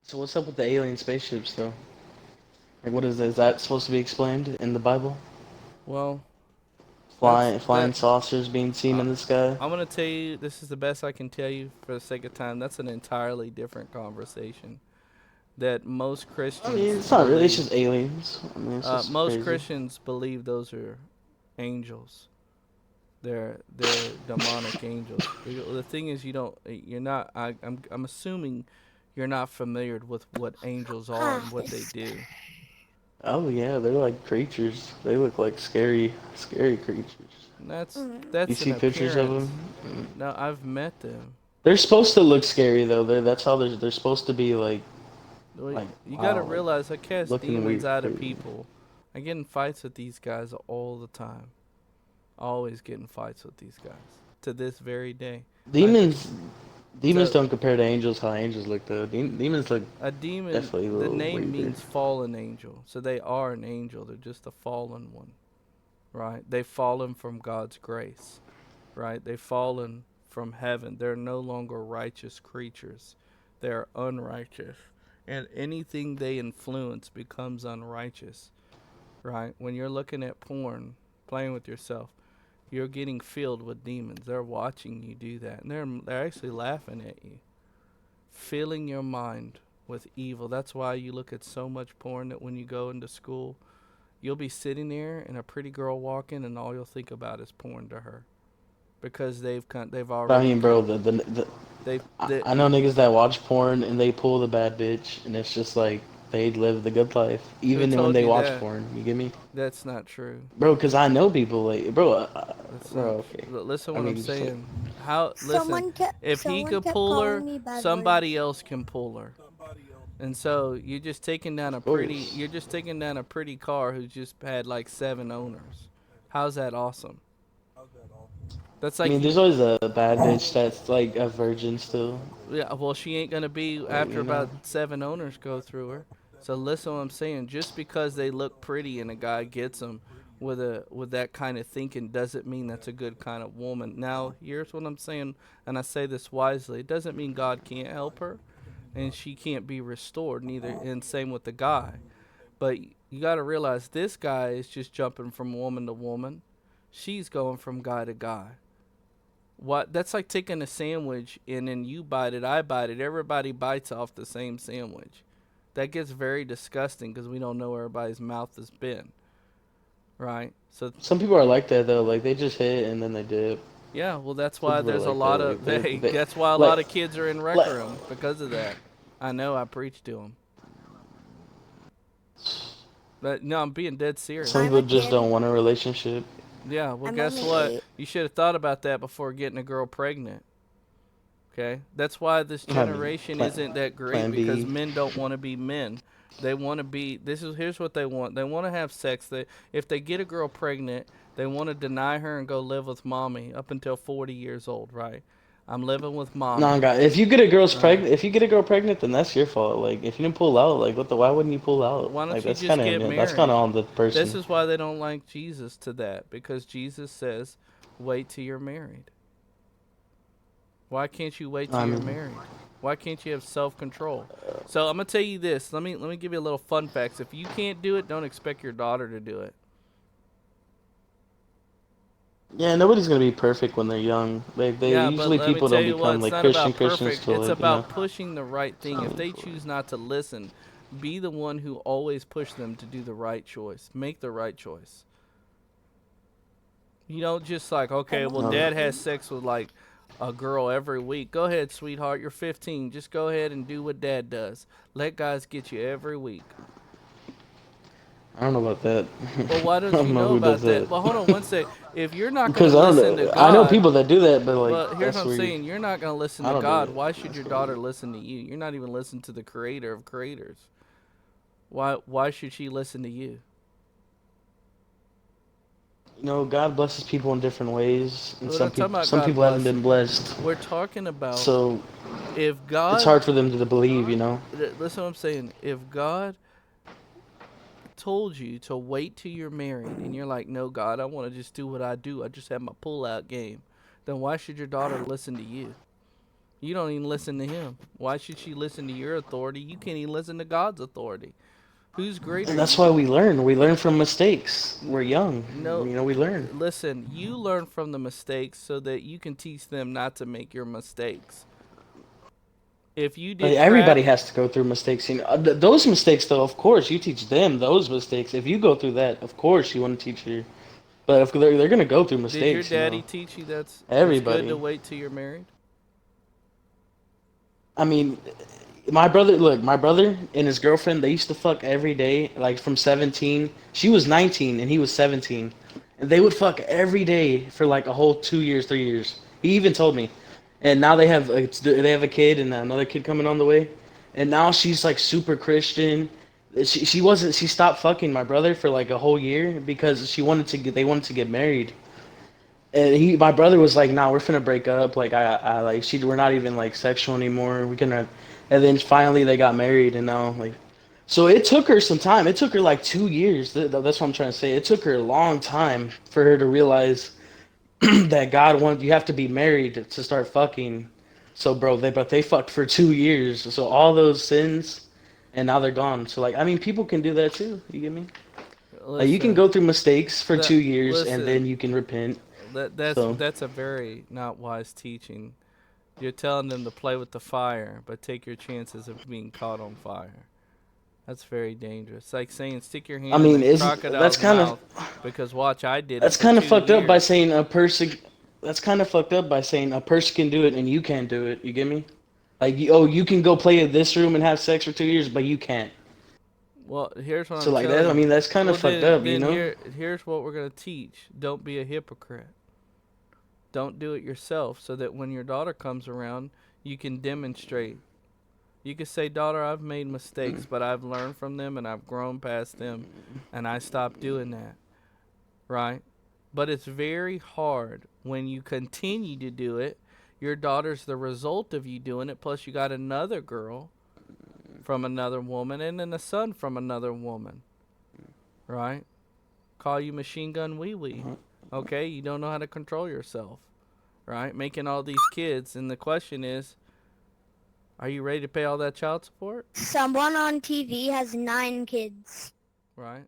So what's up with the alien spaceships, though? Like, what is that? Is that supposed to be explained in the Bible? Well, that's Flying that. saucers being seen Uh, in the sky? I'm gonna tell you. This is the best I can tell you for the sake of time. That's an entirely different conversation that most I mean, Christians it's not really. It's believe. just aliens. I mean, it's just Most crazy. Christians believe those are angels. They're demonic angels. The thing is, you don't. You're not. I'm assuming you're not familiar with what angels are and what they do. Oh yeah, they're like creatures. They look like scary creatures. And that's You that's an see pictures of appearance. them? No, I've met them. They're supposed to look scary though. That's how they're supposed to be Well, like you got to wow, like realize I cast looking demons weird, out of crazy. people. I get in fights with these guys all the time. Always getting fights with these guys to this very day. I Demons, demons so don't compare to angels. How angels look though. Demons look a demon. definitely a The little name weirder. means fallen angel, so they are an angel. They're just a fallen one, right? They've fallen from God's grace, right? They've fallen from heaven. They're no longer righteous creatures. They're unrighteous, and anything they influence becomes unrighteous, right? When you're looking at porn, playing with yourself, you're getting filled with demons. They're watching you do that, and they're actually laughing at you, filling your mind with evil. That's why you look at so much porn that when you go into school, you'll be sitting there and a pretty girl walking, and all you'll think about is porn to her because they've But I already mean, bro, con the they've I know niggas that watch porn and they pull the bad bitch, and it's just like they live the good life, who even when told they you watch that? porn. You get me, That's not true. bro? Cause I know people like, bro, That's bro. not. Okay, Listen, I what I'm mean, just like, saying. How? Listen, Someone kept if he someone could kept pull calling her, me bad somebody words. else can pull her. And so of course. you're just taking down a pretty car who's just had like 7 owners. How's that awesome? That's I like mean, you. there's always a bad bitch that's like a virgin still, Yeah, well, she ain't gonna be but after you know. about 7 owners go through her. So listen, to what I'm saying. Just because they look pretty and a guy gets them with that kind of thinking doesn't mean that's a good kind of woman. Now, here's what I'm saying, and I say this wisely. It doesn't mean God can't help her, and she can't be restored. Neither, and same with the guy. But you got to realize this guy is just jumping from woman to woman. She's going from guy to guy. What? That's like taking a sandwich and then you bite it, I bite it. Everybody bites off the same sandwich. That gets very disgusting because we don't know where everybody's mouth has been, right? So Some people are like that though. Like they just hit and then they dip. yeah, well that's Some why people are there's a like that. lot Like of they, hey, they that's why a like lot of kids are in rec like. room because of that. I know I preach to them. But no, I'm being dead Some serious. I'm people a just kid. don't want a relationship. Yeah, well I'm guess only what? 8. You should have thought about that before getting a girl pregnant. Okay, that's why this I mean, generation isn't that great plan because B. men don't want to be men. They want to be. This is here's what they want. They want to have sex. They if they get a girl pregnant, they want to deny her and go live with mommy up until 40 years old. Right? I'm living with No, mommy. God, if you get a girl's Right? pregnant, if you get a girl pregnant, then that's your fault. Like, if you didn't pull out, like, what the? Why wouldn't you pull out? Why Like, don't you just get that's kind of married? on the This person. is why they don't like Jesus to that because Jesus says, "Wait till you're married." Why can't you wait till I you're mean, married? Why can't you have self-control? So I'm gonna tell you this. Let me give you a little fun facts. If you can't do it, don't expect your daughter to do it. yeah, nobody's gonna be perfect when they're young. Like, they Yeah, but usually let me people tell don't you what. become It's like not about Christians perfect. till It's like about pushing the right thing. If 20, they 40. choose not to listen, be the one who always push them to do the right choice. Make the right choice. You don't just like, okay, I'm well, only No, dad has 8. sex with like a girl every week. Go ahead, sweetheart. You're 15. Just go ahead and do what dad does. Let guys get you every week. I don't know about that. Well, why I don't don't you know know who does about that? that. Well, hold on one sec. If you're not going to Because I don't listen to know. I know God, people that do that, but like, well, here's what that's I'm weird. saying. You're not going to listen I to don't do God. that. Why should That's your kind of daughter weird. listen to you? You're not even listening to the creator of creators. Why should she listen to you? You know, God blesses people in different ways, and We're not talking about some God people haven't been blessing. blessed. We're talking about So if it's God, hard for them to believe, you know. listen what I'm saying. If God told you to wait till you're married and you're like, no, God, I want to just do what I do. I just have my pull out game. Then why should your daughter listen to you? You don't even listen to him. Why should she listen to your authority? You can't even listen to God's authority. Who's greater? And that's why we learn. We learn from mistakes. We're young. No, We learn. listen, you learn from the mistakes so that you can teach them not to make your mistakes. If you Like, did crack, everybody has to go through mistakes. Those mistakes, though, of course, you teach them those mistakes. If you go through that, of course, you want to teach your. But if they're gonna go through did your mistakes, daddy teach you that's it's good to everybody. wait till you're married? I mean, my brother and his girlfriend, they used to fuck every day, like from 17. She was 19 and he was 17. And they would fuck every day for like a whole 2 years, 3 years. He even told me. And now they have a kid and another kid coming on the way. And now she's like super Christian. She stopped fucking my brother for like a whole year because they wanted to get married. And my brother was like, "Nah, we're finna break up. Like, we're not even like sexual anymore. We can." And then finally they got married, and now like, so it took her some time. It took her like 2 years. That's what I'm trying to say. It took her a long time for her to realize that God wanted you have to be married to start fucking. So, bro, they fucked for 2 years. So all those sins, and now they're gone. So like, I mean, people can do that too. You get me? Like, you can Listen, go through mistakes for that 2 years, and then listen, you can repent. So. that's a very not wise teaching. You're telling them to play with the fire, but take your chances of being caught on fire. That's very dangerous. It's like saying stick your I hand in mean, the is crocodile's mouth because watch, I did it that's for kind of two fucked up by years. saying a person. That's kind of fucked up by saying a person can do it and you can't do it. You get me? Like, you can go play in this room and have sex for 2 years, but you can't. Well, here's what So I'm like that, telling I you. mean, that's kind of Well, fucked then up, then here's what we're gonna teach. Don't be a hypocrite. Don't do it yourself, so that when your daughter comes around, you can demonstrate. You can say, daughter, I've made mistakes, but I've learned from them and I've grown past them, and I stopped doing that. Right? But it's very hard when you continue to do it. Your daughter's the result of you doing it, plus you got another girl from another woman and then a son from another woman. Right? Call you machine gun wee wee. Okay? You don't know how to control yourself. Right? Making all these kids. And the question is, are you ready to pay all that child support? Someone on TV has 9 kids. Right?